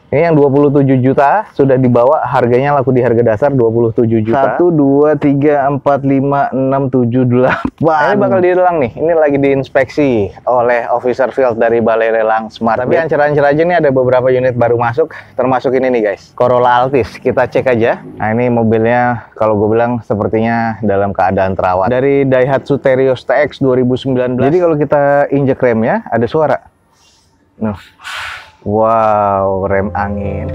Ini yang 27 juta sudah dibawa, harganya laku di harga dasar 27 juta. 1 2 3 4 5 6 7 8. Ini bakal dilelang nih. Ini lagi diinspeksi oleh officer field dari Balai Lelang Smart. Tapi ancer-ancer aja nih, ada beberapa unit baru masuk, termasuk ini nih guys, Corolla Altis. Kita cek aja. Nah, ini mobilnya kalau gue bilang sepertinya dalam keadaan terawat. Dari Daihatsu Terios TX 2019. Jadi kalau kita injek remnya ada suara. Nah. Wow, rem angin.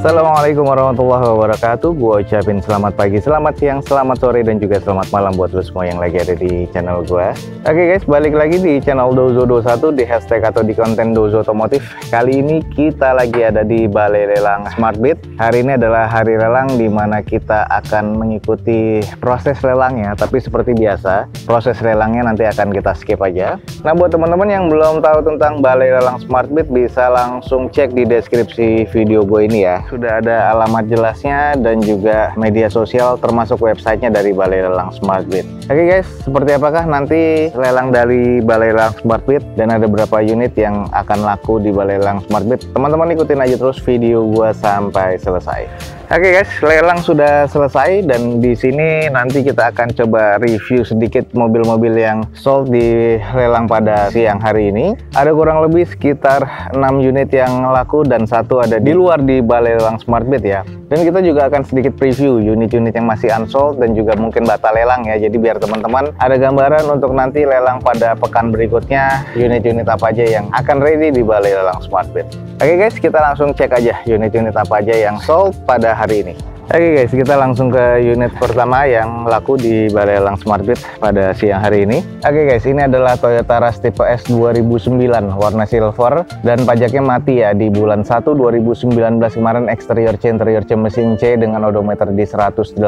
Assalamualaikum warahmatullahi wabarakatuh. Gue ucapin selamat pagi, selamat siang, selamat sore, dan juga selamat malam buat lo semua yang lagi ada di channel gue. Oke guys, balik lagi di channel Dozo21, di hashtag atau di konten Dozo Otomotif. Kali ini kita lagi ada di Balai Lelang Smart Beat. Hari ini adalah hari lelang di mana kita akan mengikuti proses lelangnya. Tapi seperti biasa, proses lelangnya nanti akan kita skip aja. Nah, buat teman-teman yang belum tahu tentang Balai Lelang Smart Beat, bisa langsung cek di deskripsi video gue ini ya. Sudah ada alamat jelasnya dan juga media sosial termasuk websitenya dari Balai Lelang Smart Beat. Oke guys, seperti apakah nanti lelang dari Balai Lelang Smart Beat dan ada berapa unit yang akan laku di Balai Lelang Smart Beat? Teman-teman ikutin aja terus video gua sampai selesai. Oke guys, lelang sudah selesai dan di sini nanti kita akan coba review sedikit mobil-mobil yang sold di lelang pada siang hari ini. Ada kurang lebih sekitar 6 unit yang laku dan satu ada di luar di Balai Lelang Smart Beat ya. Dan kita juga akan sedikit preview unit-unit yang masih unsold dan juga mungkin batal lelang ya. Jadi biar teman-teman ada gambaran untuk nanti lelang pada pekan berikutnya unit-unit apa aja yang akan ready di Balai Lelang Smart Beat. Oke guys, kita langsung cek aja unit-unit apa aja yang sold pada hari ini. Oke guys, kita langsung ke unit pertama yang laku di Balai Lelang Smart Beat pada siang hari ini. Oke guys, ini adalah Toyota Rush Tipe S 2009 warna silver dan pajaknya mati ya di bulan 1 2019 kemarin. Eksterior C, interior C, mesin C dengan odometer di 108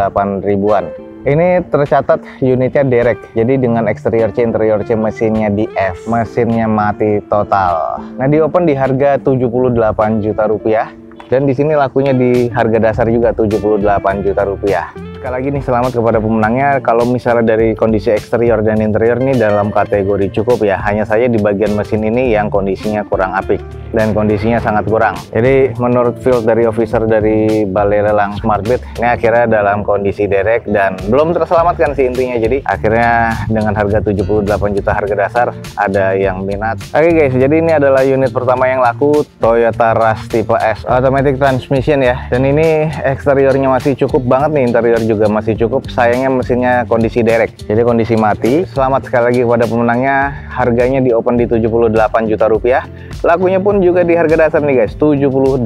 ribuan. Ini tercatat unitnya derek, jadi dengan eksterior C, interior C, mesinnya di F, mesinnya mati total. Nah, di open di harga 78 juta rupiah. Dan di sini lakunya di harga dasar juga 78 juta rupiah. Sekali lagi nih, selamat kepada pemenangnya. Kalau misalnya dari kondisi eksterior dan interior ini dalam kategori cukup ya. Hanya saja di bagian mesin ini yang kondisinya kurang apik dan kondisinya sangat kurang. Jadi menurut field dari officer dari Balai Lelang Smart Beat, ini akhirnya dalam kondisi derek dan belum terselamatkan sih intinya. Jadi akhirnya dengan harga 78 juta harga dasar ada yang minat. Oke guys, jadi ini adalah unit pertama yang laku, Toyota Rush Tipe S automatic transmission ya. Dan ini eksteriornya masih cukup banget nih, interior juga masih cukup. Sayangnya mesinnya kondisi derek, jadi kondisi mati. Selamat sekali lagi kepada pemenangnya. Harganya di open di 78 juta rupiah. Lakunya pun juga di harga dasar nih guys, 78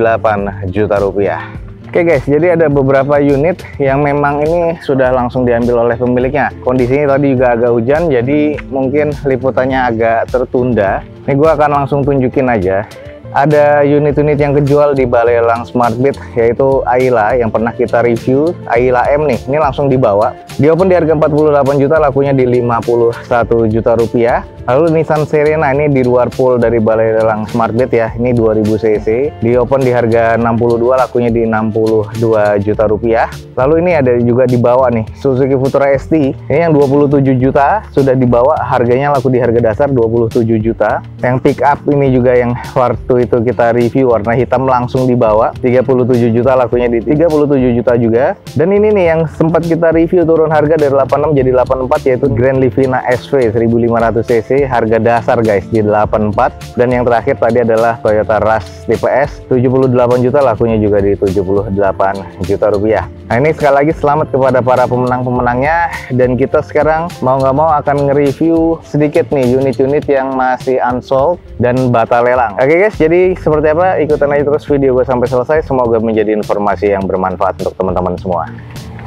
juta rupiah. Oke guys, jadi ada beberapa unit yang memang ini sudah langsung diambil oleh pemiliknya. Kondisinya tadi juga agak hujan, jadi mungkin liputannya agak tertunda. Ini gue akan langsung tunjukin aja. Ada unit-unit yang kejual di Balai Lelang Smart Beat, yaitu Ayla yang pernah kita review. Ayla M nih, ini langsung dibawa. Di open di harga 48 juta, lakunya di 51 juta rupiah. Lalu Nissan Serena ini di luar pool dari Balai Lelang Smart Beat ya, ini 2000 cc. Di open di harga 62, lakunya di 62 juta rupiah. Lalu ini ada juga dibawa nih, Suzuki Futura ST. Ini yang 27 juta sudah dibawa, harganya laku di harga dasar 27 juta. Yang pick up ini juga yang waktu itu kita review warna hitam langsung dibawa, 37 juta, lakunya di 37 juta juga. Dan ini nih yang sempat kita review turun harga dari 86 jadi 84, yaitu Grand Livina SV 1500 cc, harga dasar guys di 84. Dan yang terakhir tadi adalah Toyota Rush Tipe S 78 juta, lakunya juga di 78 juta rupiah. Nah, ini sekali lagi selamat kepada para pemenang-pemenangnya. Dan kita sekarang mau nggak mau akan nge-review sedikit nih unit-unit yang masih unsold dan batal lelang. Oke guys, jadi seperti apa, ikutin aja terus video gue sampai selesai. Semoga menjadi informasi yang bermanfaat untuk teman-teman semua.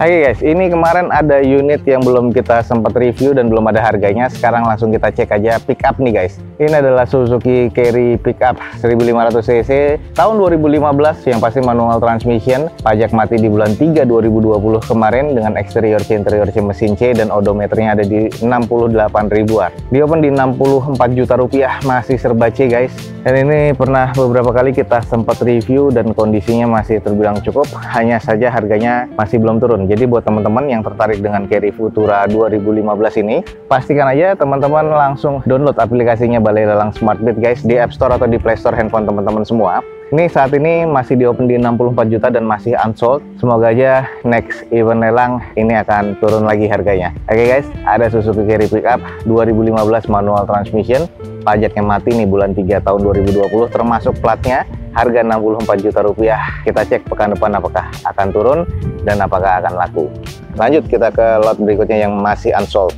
Oke guys, ini kemarin ada unit yang belum kita sempat review dan belum ada harganya. Sekarang langsung kita cek aja pick up nih guys. Ini adalah Suzuki Carry Pickup 1500 cc tahun 2015 yang pasti manual transmission. Pajak mati di bulan 3 2020 kemarin dengan eksterior C, interior C, mesin C, dan odometernya ada di 68 ribuan. Di open di 64 juta rupiah, masih serba C guys. Dan ini pernah beberapa kali kita sempat review dan kondisinya masih terbilang cukup. Hanya saja harganya masih belum turun. turun. Jadi buat teman-teman yang tertarik dengan Carry Futura 2015 ini, pastikan aja teman-teman langsung download aplikasinya Balai Lelang Smartbit guys di App Store atau di Play Store handphone teman-teman semua. Ini saat ini masih di open di 64 juta dan masih unsold. Semoga aja next event lelang ini akan turun lagi harganya. Oke guys, ada Suzuki Carry Pickup 2015 manual transmission. Pajaknya mati nih bulan 3 tahun 2020 termasuk platnya. Harga 64 juta rupiah. Kita cek pekan depan apakah akan turun dan apakah akan laku. Lanjut kita ke lot berikutnya yang masih unsold.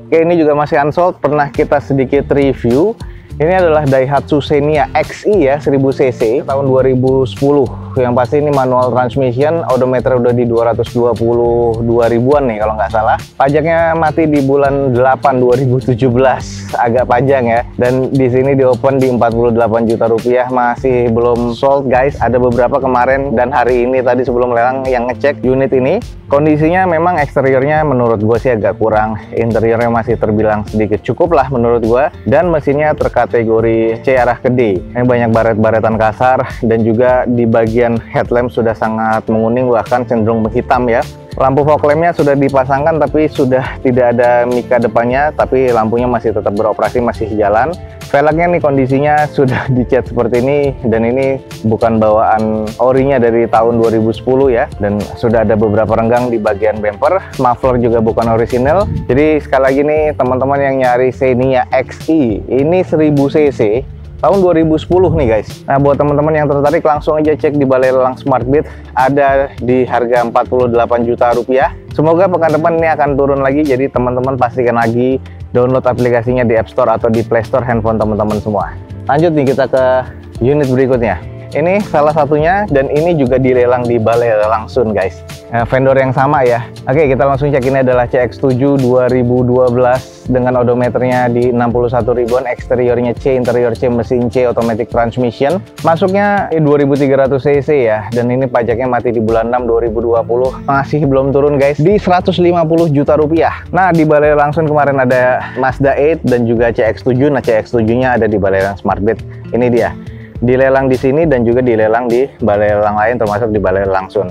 Oke, ini juga masih unsold. Pernah kita sedikit review. Ini adalah Daihatsu Xenia XI ya, 1000 cc tahun 2010. Yang pasti ini manual transmission, odometer udah di 222 ribuan nih kalau nggak salah. Pajaknya mati di bulan 8 2017, agak panjang ya. Dan di sini di open di 48 juta rupiah, masih belum sold guys. Ada beberapa kemarin dan hari ini tadi sebelum lelang yang ngecek unit ini. Kondisinya memang eksteriornya menurut gue sih agak kurang, interiornya masih terbilang sedikit cukup lah menurut gue, dan mesinnya terkategori C arah ke D. Ini banyak baret-baretan kasar dan juga di bagian headlamp sudah sangat menguning bahkan cenderung menghitam ya. Lampu fog lampnya sudah dipasangkan tapi sudah tidak ada mika depannya, tapi lampunya masih tetap beroperasi, masih jalan. Velgnya nih kondisinya sudah dicat seperti ini, dan ini bukan bawaan orinya dari tahun 2010 ya, dan sudah ada beberapa renggang di bagian bumper. Muffler juga bukan orisinal. Jadi sekali lagi nih teman-teman yang nyari Xenia XI ini 1000 cc tahun 2010 nih guys. Nah buat teman-teman yang tertarik langsung aja cek di Balai Lelang Smartbit, ada di harga 48 juta rupiah. Semoga pekan depan ini akan turun lagi, jadi teman-teman pastikan lagi download aplikasinya di App Store atau di Play Store handphone teman-teman semua. Lanjut nih kita ke unit berikutnya. Ini salah satunya dan ini juga dilelang di Balai Lelang Sun guys. Vendor yang sama ya. Oke, kita langsung cek. Ini adalah CX-7 2012 dengan odometernya di 61 ribuan, eksteriornya C, interior C, mesin C, automatic transmission. Masuknya 2300 cc ya, dan ini pajaknya mati di bulan 6 2020. Masih belum turun guys, di 150 juta rupiah. Nah, di Balai Lelang Sun kemarin ada Mazda 8 dan juga CX-7. Nah, CX-7-nya ada di Balai Lelang Smartbit. Ini dia. Dilelang di sini dan juga dilelang di balai lelang lain termasuk di Balai Lelang Sun.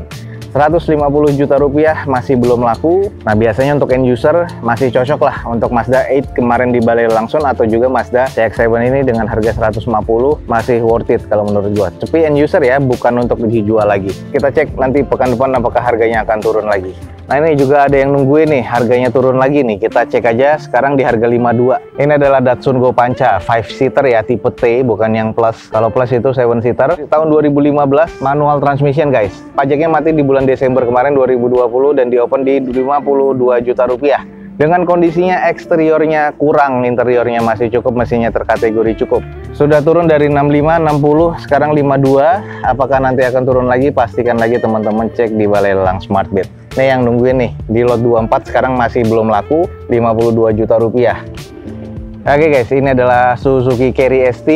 150 juta rupiah masih belum laku. Nah biasanya untuk end user masih cocok lah untuk Mazda 8 kemarin di Balai Lelang Sun atau juga Mazda CX-7 ini dengan harga 150 masih worth it kalau menurut gua. Tapi end user ya, bukan untuk dijual lagi. Kita cek nanti pekan depan apakah harganya akan turun lagi. Nah ini juga ada yang nungguin nih harganya turun lagi nih. Kita cek aja sekarang di harga 52. Ini adalah Datsun Go Pancha 5-seater ya, tipe T bukan yang plus. Kalau plus itu 7-seater. Tahun 2015 manual transmission guys. Pajaknya mati di bulan Desember kemarin 2020 dan di open di 52 juta rupiah. Dengan kondisinya eksteriornya kurang, interiornya masih cukup, mesinnya terkategori cukup. Sudah turun dari 65, 60, sekarang 52. Apakah nanti akan turun lagi? Pastikan lagi teman-teman cek di Balai Lelang Smartbit. Nih yang nungguin nih, di lot 24 sekarang masih belum laku, 52 juta rupiah. Oke guys, ini adalah Suzuki Carry ST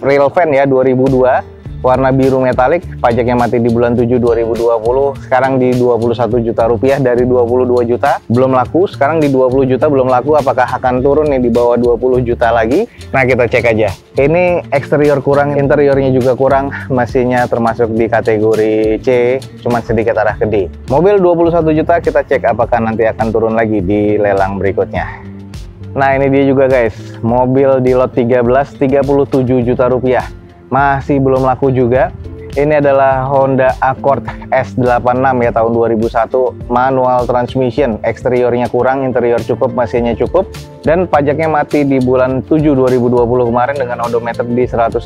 Rail Van ya 2002. Warna biru metalik, pajaknya mati di bulan 7 2020, sekarang di 21 juta rupiah dari 22 juta, belum laku, sekarang di 20 juta belum laku, apakah akan turun nih di bawah 20 juta lagi? Nah kita cek aja. Ini eksterior kurang, interiornya juga kurang, mesinnya termasuk di kategori C, cuman sedikit arah ke D. Mobil 21 juta, kita cek apakah nanti akan turun lagi di lelang berikutnya. Nah ini dia juga guys, mobil di lot 13, 37 juta rupiah. Masih belum laku juga. Ini adalah Honda Accord S86 ya tahun 2001, manual transmission, eksteriornya kurang, interior cukup, mesinnya cukup, dan pajaknya mati di bulan 7 2020 kemarin dengan odometer di 131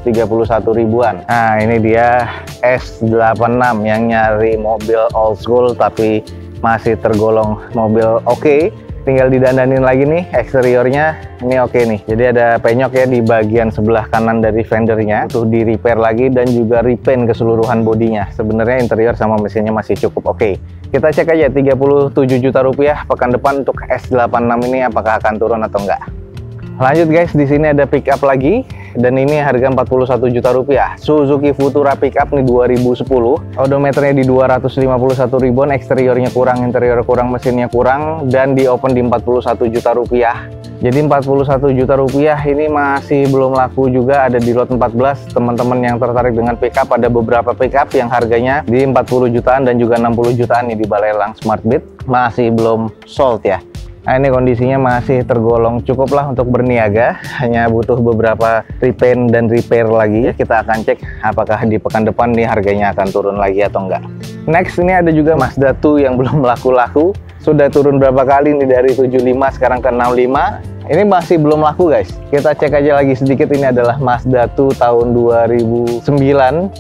ribuan. Nah ini dia S86 yang nyari mobil old school tapi masih tergolong mobil oke. Tinggal didandanin lagi nih eksteriornya, ini oke nih. Jadi ada penyok ya di bagian sebelah kanan dari fendernya untuk di repair lagi dan juga repaint keseluruhan bodinya. Sebenarnya interior sama mesinnya masih cukup oke. Kita cek aja 37 juta rupiah pekan depan untuk S86 ini apakah akan turun atau enggak. Lanjut guys, di sini ada pickup lagi dan ini harga 41 juta rupiah. Suzuki Futura pickup nih 2010. Odometernya di 251 ribuan, eksteriornya kurang, interior kurang, mesinnya kurang, dan di open di 41 juta rupiah. Jadi 41 juta rupiah ini masih belum laku juga, ada di lot 14. Teman-teman yang tertarik dengan pickup, ada beberapa pickup yang harganya di 40 jutaan dan juga 60 jutaan nih di Balai Lelang Smartbit. masih belum sold ya. Nah, ini kondisinya masih tergolong cukup lah untuk berniaga, hanya butuh beberapa repaint dan repair lagi. Kita akan cek apakah di pekan depan nih harganya akan turun lagi atau enggak. Next, ini ada juga Mazda 2 yang belum laku-laku. Sudah turun berapa kali nih, dari 75 sekarang ke 65. Ini masih belum laku guys. Kita cek aja lagi sedikit. Ini adalah Mazda 2 tahun 2009.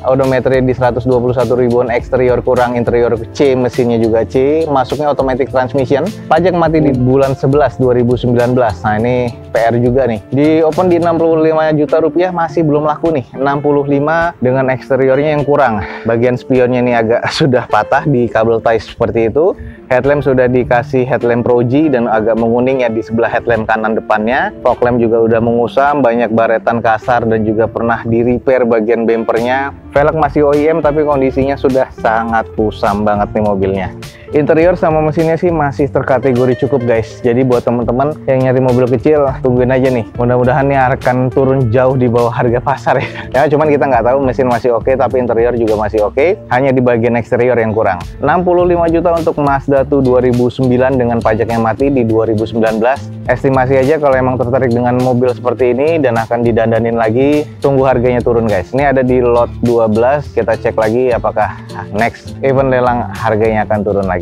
Odometernya di 121 ribuan, eksterior kurang, interior C, mesinnya juga C. Masuknya automatic transmission. Pajak mati di bulan 11 2019. Nah, ini PR juga nih. Di open di 65 juta rupiah, masih belum laku nih. 65 dengan eksteriornya yang kurang. Bagian spionnya nih agak sudah patah di kabel tie seperti itu. Headlamp sudah dikasih headlamp Pro G dan agak menguning ya di sebelah headlamp kanan depannya. Fog lamp juga udah mengusam, banyak baretan kasar dan juga pernah di repair bagian bempernya. Velg masih OEM tapi kondisinya sudah sangat kusam banget nih mobilnya. Interior sama mesinnya sih masih terkategori cukup guys. Jadi buat teman-teman yang nyari mobil kecil, tungguin aja nih. Mudah-mudahan nih akan turun jauh di bawah harga pasar ya. Ya cuman kita nggak tahu, mesin masih oke tapi interior juga masih oke. Hanya di bagian eksterior yang kurang. 65 juta untuk Mazda 2 2009 dengan pajak yang mati di 2019. Estimasi aja kalau emang tertarik dengan mobil seperti ini dan akan didandanin lagi, tunggu harganya turun guys. Ini ada di lot 12, kita cek lagi apakah next event lelang harganya akan turun lagi.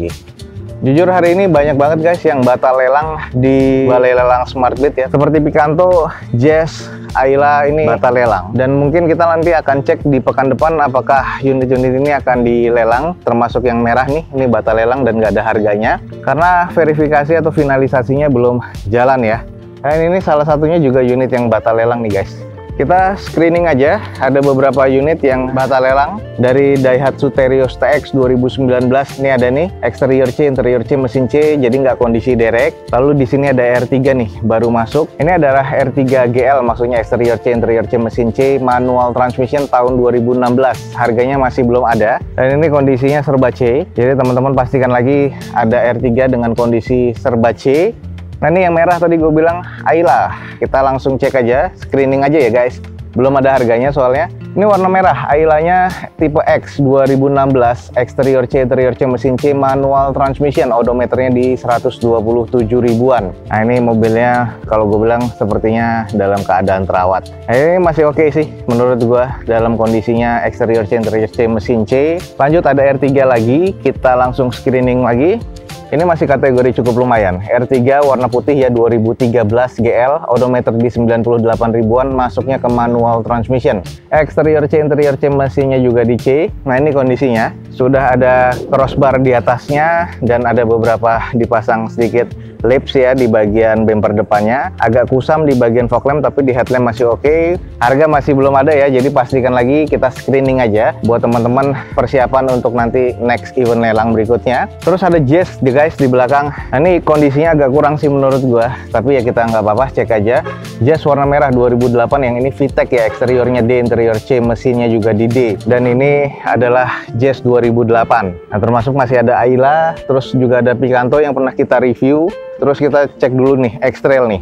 Jujur hari ini banyak banget guys yang batal lelang di balai lelang Smart Beat ya. Seperti Picanto, Jazz, Ayla ini batal lelang. Dan mungkin kita nanti akan cek di pekan depan apakah unit-unit ini akan dilelang. Termasuk yang merah nih, ini batal lelang dan nggak ada harganya. Karena verifikasi atau finalisasinya belum jalan ya. Dan ini salah satunya juga unit yang batal lelang nih guys. Kita screening aja, ada beberapa unit yang batal lelang. Dari Daihatsu Terios TX 2019, ini ada nih, eksterior C, interior C, mesin C, jadi nggak kondisi derek. Lalu di sini ada R3 nih, baru masuk. Ini adalah R3 GL, maksudnya eksterior C, interior C, mesin C, manual transmission tahun 2016. Harganya masih belum ada. Dan ini kondisinya serba C, jadi teman-teman pastikan lagi ada R3 dengan kondisi serba C. Nah ini yang merah tadi gue bilang Ayla. Kita langsung cek aja, screening aja ya guys. Belum ada harganya soalnya. Ini warna merah, Aylanya tipe X 2016, eksterior C, interior C, mesin C, manual transmission, odometernya di 127 ribuan. Nah ini mobilnya kalau gue bilang sepertinya dalam keadaan terawat. Nah, ini masih oke sih menurut gue dalam kondisinya eksterior C, interior C, mesin C. Lanjut ada R3 lagi, kita langsung screening lagi. Ini masih kategori cukup lumayan. R3 warna putih ya, 2013 GL, odometer di 98 ribuan, masuknya ke manual transmission. Eksterior C, interior C, mesinnya juga di C. Nah ini kondisinya, sudah ada crossbar di atasnya dan ada beberapa dipasang sedikit lips ya di bagian bumper depannya. Agak kusam di bagian fog lamp tapi di headlamp masih oke. Harga masih belum ada ya, jadi pastikan lagi kita screening aja buat teman-teman persiapan untuk nanti next event lelang berikutnya. Terus ada Jazz guys di belakang. Nah ini kondisinya agak kurang sih menurut gua, tapi ya kita nggak apa-apa, cek aja. Jazz warna merah 2008, yang ini VTEC ya, eksteriornya D, interior C, mesinnya juga di D. Dan ini adalah Jazz 2008. Nah termasuk masih ada Ayla, terus juga ada Picanto yang pernah kita review. Terus kita cek dulu nih X-Trail nih.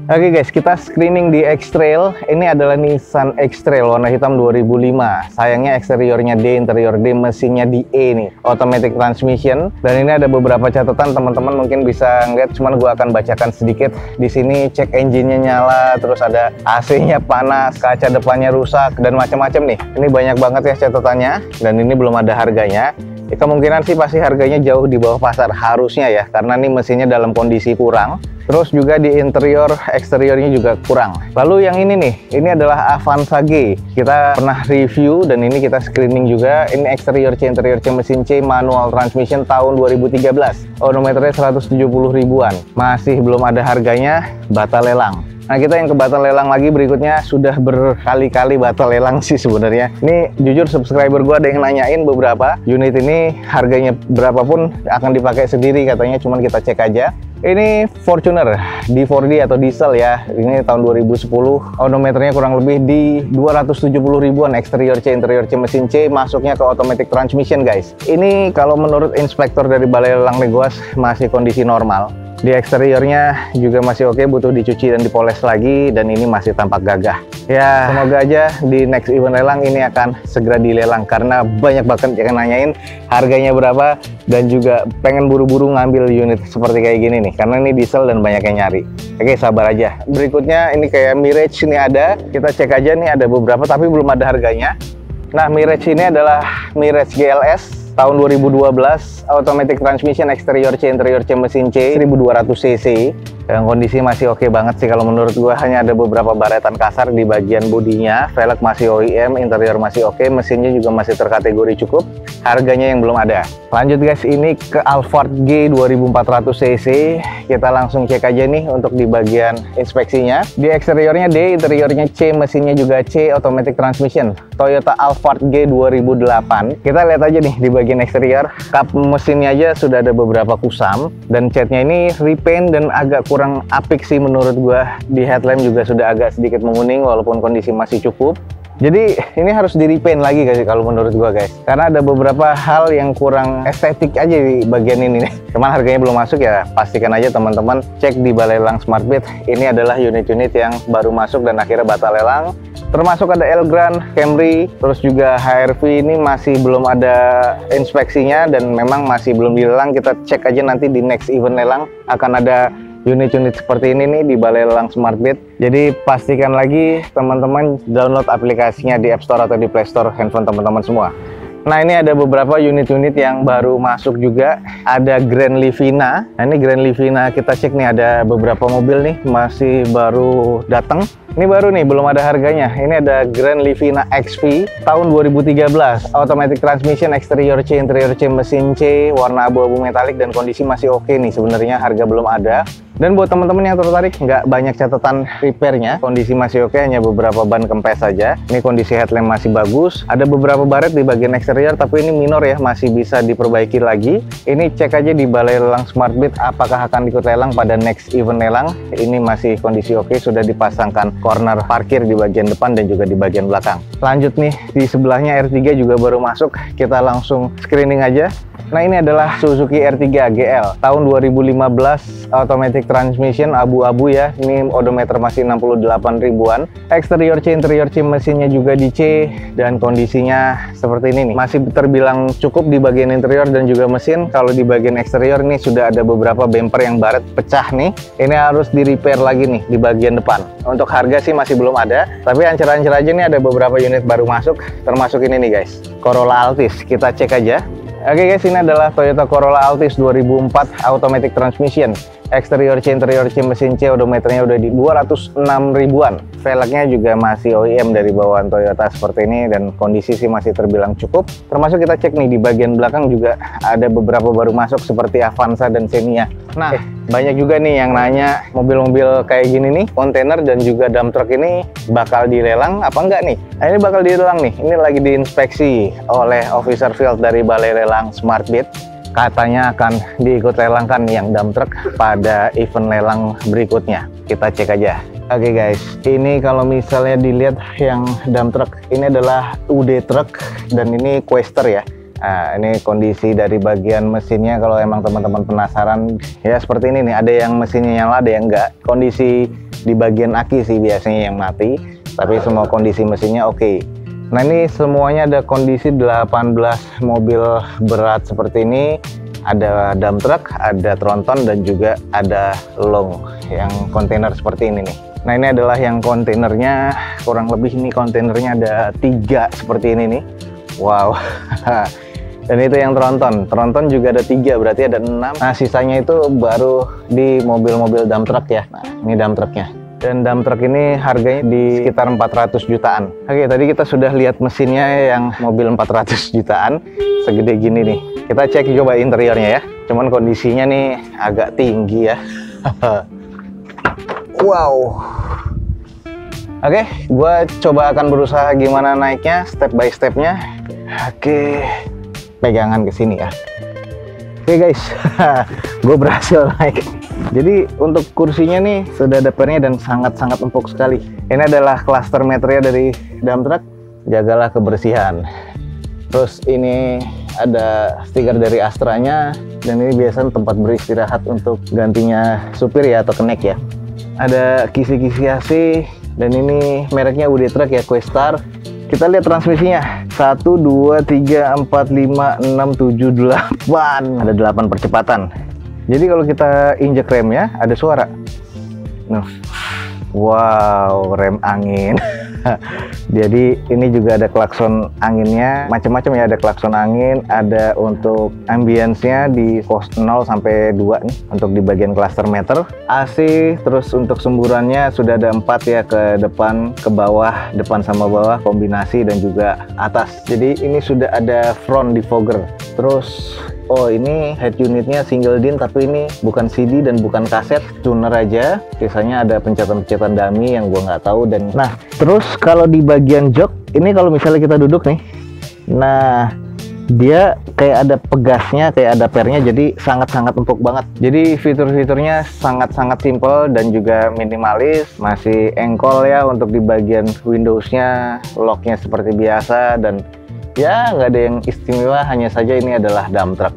Oke guys, kita screening di X-Trail. Ini adalah Nissan X-Trail warna hitam 2005. Sayangnya eksteriornya D, interior D, mesinnya di E nih, automatic transmission. Dan ini ada beberapa catatan, teman-teman mungkin bisa ngeliat, cuman gue akan bacakan sedikit. Di sini cek engine-nya nyala, terus ada AC-nya panas, kaca depannya rusak dan macam-macam nih. Ini banyak banget ya catatannya, dan ini belum ada harganya. Ya, kemungkinan sih pasti harganya jauh di bawah pasar harusnya ya, karena nih mesinnya dalam kondisi kurang. Terus juga di interior, eksteriornya juga kurang. Lalu yang ini nih, ini adalah Avanza G. Kita pernah review dan ini kita screening juga. Ini eksterior C, interior C, mesin C, manual transmission tahun 2013. Odometernya 170 ribuan. Masih belum ada harganya, batal lelang. Nah kita yang ke batal lelang lagi berikutnya, sudah berkali-kali batal lelang sih sebenarnya. Ini jujur subscriber gua ada yang nanyain beberapa unit ini harganya berapapun akan dipakai sendiri katanya, cuman kita cek aja. Ini Fortuner D4D atau diesel ya, ini tahun 2010, odometernya kurang lebih di 270 ribuan, eksterior C, interior C, mesin C, masuknya ke automatic transmission guys. Ini kalau menurut inspektor dari Balai Lelang Legoas masih kondisi normal. Di eksteriornya juga masih oke, butuh dicuci dan dipoles lagi, dan ini masih tampak gagah. Ya, semoga aja di next event lelang ini akan segera dilelang, karena banyak banget yang nanyain harganya berapa, dan juga pengen buru-buru ngambil unit seperti kayak gini nih, karena ini diesel dan banyak yang nyari. Oke, sabar aja. Berikutnya ini kayak Mirage ini ada, kita cek aja nih, ada beberapa tapi belum ada harganya. Nah, Mirage ini adalah Mirage GLS tahun 2012, automatic transmission, exterior C, interior C, mesin C, 1200 cc. Yang kondisi masih oke banget sih kalau menurut gua. Hanya ada beberapa baretan kasar di bagian bodinya, velg masih OEM, interior masih oke, mesinnya juga masih terkategori cukup. Harganya yang belum ada. Lanjut guys, ini ke Alphard G 2400 cc. Kita langsung cek aja nih untuk di bagian inspeksinya. Di eksteriornya D, interiornya C, mesinnya juga C, automatic transmission. Toyota Alphard G 2008. Kita lihat aja nih di bagian eksterior. Kap mesinnya aja sudah ada beberapa kusam, dan catnya ini repaint dan agak kurang apik sih menurut gua. Di headlamp juga sudah agak sedikit menguning walaupun kondisi masih cukup. Jadi ini harus di repaint lagi guys kalau menurut gua guys, karena ada beberapa hal yang kurang estetik aja di bagian ini nih. Cuman harganya belum masuk ya, pastikan aja teman-teman cek di Balai Lelang Smartbeat. Ini adalah unit-unit yang baru masuk dan akhirnya batal lelang. Termasuk ada Elgrand, Camry, terus juga HRV ini masih belum ada inspeksinya dan memang masih belum dilelang. Kita cek aja nanti di next event lelang akan ada unit-unit seperti ini nih di Balai Lelang Smartbeat. Jadi pastikan lagi teman-teman download aplikasinya di App Store atau di Play Store handphone teman-teman semua. Nah, ini ada beberapa unit-unit yang baru masuk juga. Ada Grand Livina. Nah, ini Grand Livina kita cek nih, ada beberapa mobil nih masih baru datang. Ini baru nih, belum ada harganya. Ini ada Grand Livina XV tahun 2013. Automatic transmission, exterior C, interior C, mesin C, warna abu-abu metalik, dan kondisi masih oke nih sebenarnya. Harga belum ada. Dan buat teman-teman yang tertarik, nggak banyak catatan repairnya, kondisi masih oke, hanya beberapa ban kempes saja. Ini kondisi headlamp masih bagus. Ada beberapa baret di bagian eksterior, tapi ini minor ya, masih bisa diperbaiki lagi. Ini cek aja di Balai Lelang Smartbeat apakah akan ikut lelang pada next event lelang. Ini masih kondisi oke, sudah dipasangkan corner parkir di bagian depan dan juga di bagian belakang. Lanjut nih, di sebelahnya R3 juga baru masuk. Kita langsung screening aja. Nah, ini adalah Suzuki R3 GL tahun 2015, automatic transmission, abu-abu ya. Ini odometer masih 68 ribuan. Eksterior C, interior C, mesinnya juga di C, dan kondisinya seperti ini nih. Masih terbilang cukup di bagian interior dan juga mesin. Kalau di bagian eksterior nih sudah ada beberapa bumper yang baret pecah nih. Ini harus di repair lagi nih di bagian depan. Untuk harga sih masih belum ada, tapi ancer-ancer aja nih ada beberapa unit baru masuk, termasuk ini nih guys, Corolla Altis. Kita cek aja. Oke guys, ini adalah Toyota Corolla Altis 2004, automatic transmission, eksterior C, interior C, mesin C, odometernya udah di 206 ribuan. Velgnya juga masih OEM dari bawaan Toyota seperti ini, dan kondisi sih masih terbilang cukup. Termasuk kita cek nih di bagian belakang juga ada beberapa baru masuk seperti Avanza dan Xenia. Nah, banyak juga nih yang nanya mobil-mobil kayak gini nih, kontainer dan juga dump truck ini bakal dilelang apa enggak nih? Nah, ini bakal dilelang nih. Ini lagi diinspeksi oleh officer field dari Balai Lelang Smartbeat. Katanya akan diikut lelangkan yang dump truck pada event lelang berikutnya. Kita cek aja. Oke guys, ini kalau misalnya dilihat yang dump truck, ini adalah UD truck dan ini Quester ya. Nah, ini kondisi dari bagian mesinnya. Kalau emang teman-teman penasaran ya seperti ini nih, ada yang mesinnya nyala, ada yang enggak. Kondisi di bagian aki sih biasanya yang mati, tapi semua kondisi mesinnya oke. Nah, ini semuanya ada kondisi 18 mobil berat seperti ini. Ada dump truck, ada tronton, dan juga ada long yang kontainer seperti ini nih. Nah, ini adalah yang kontainernya, kurang lebih ini kontainernya ada 3 seperti ini nih. Wow. Dan itu yang tronton. Tronton juga ada 3, berarti ada 6. Nah, sisanya itu baru di mobil-mobil dump truck ya. Nah, ini dump trucknya. Dan dump truck ini harganya di sekitar 400 jutaan. Oke, tadi kita sudah lihat mesinnya yang mobil 400 jutaan. Segede gini nih. Kita cek coba interiornya ya. Cuman kondisinya nih agak tinggi ya. Wow. Oke, gua coba akan berusaha gimana naiknya, step by stepnya. Oke, pegangan ke sini ya. Oke guys, gue berhasil naik. Jadi untuk kursinya nih sudah ada pernya dan sangat-sangat empuk sekali. Ini adalah cluster meternya dari dump truck. Jagalah kebersihan. Terus ini ada stiker dari Astranya, dan ini biasanya tempat beristirahat untuk gantinya supir ya, atau kenek ya. Ada kisi-kisi AC, dan ini mereknya UD Truck ya, Questar. Kita lihat transmisinya, 1, 2, 3, 4, 5, 6, 7, 8. Ada 8 percepatan. Jadi kalau kita injek remnya, ada suara. Wow, rem angin. Jadi ini juga ada klakson anginnya, macam-macam ya, ada klakson angin, ada untuk ambience-nya di pos 0 sampai 2 nih untuk di bagian cluster meter. AC, terus untuk semburannya sudah ada 4 ya, ke depan, ke bawah, depan sama bawah, kombinasi, dan juga atas. Jadi ini sudah ada front defogger. Terus oh, ini head unitnya single din, tapi ini bukan CD dan bukan kaset, tuner aja. Biasanya ada pencet-pencetan dummy yang gua nggak tahu. Dan nah, terus kalau di bagian jok ini, kalau misalnya kita duduk nih, nah dia kayak ada pegasnya, kayak ada pernya, jadi sangat-sangat empuk banget. Jadi fitur-fiturnya sangat-sangat simple dan juga minimalis. Masih engkol ya untuk di bagian Windows-nya, locknya seperti biasa, dan ya nggak ada yang istimewa, hanya saja ini adalah dump truck.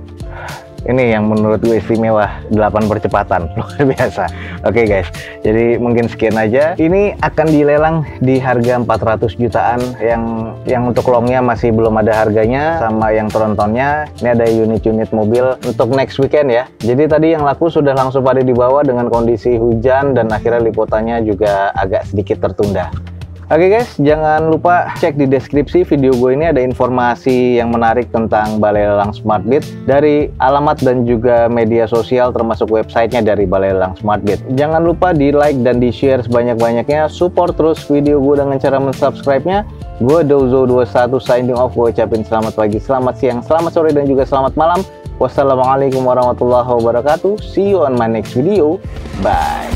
Ini yang menurut gue istimewa, 8 percepatan, luar biasa. Oke guys, jadi mungkin sekian aja. Ini akan dilelang di harga 400 jutaan, yang untuk longnya masih belum ada harganya, sama yang trontonnya. Ini ada unit-unit mobil untuk next weekend ya. Jadi tadi yang laku sudah langsung pada dibawa dengan kondisi hujan, dan akhirnya liputannya juga agak sedikit tertunda. Oke guys, jangan lupa cek di deskripsi video gue ini, ada informasi yang menarik tentang Balai Lelang SmartBit dari alamat dan juga media sosial, termasuk websitenya dari Balai Lelang SmartBit. Jangan lupa di like dan di share sebanyak-banyaknya, support terus video gue dengan cara mensubscribe-nya. Gue Dozo21 signing off, gue ucapin selamat pagi, selamat siang, selamat sore, dan juga selamat malam. Wassalamualaikum warahmatullahi wabarakatuh. See you on my next video. Bye.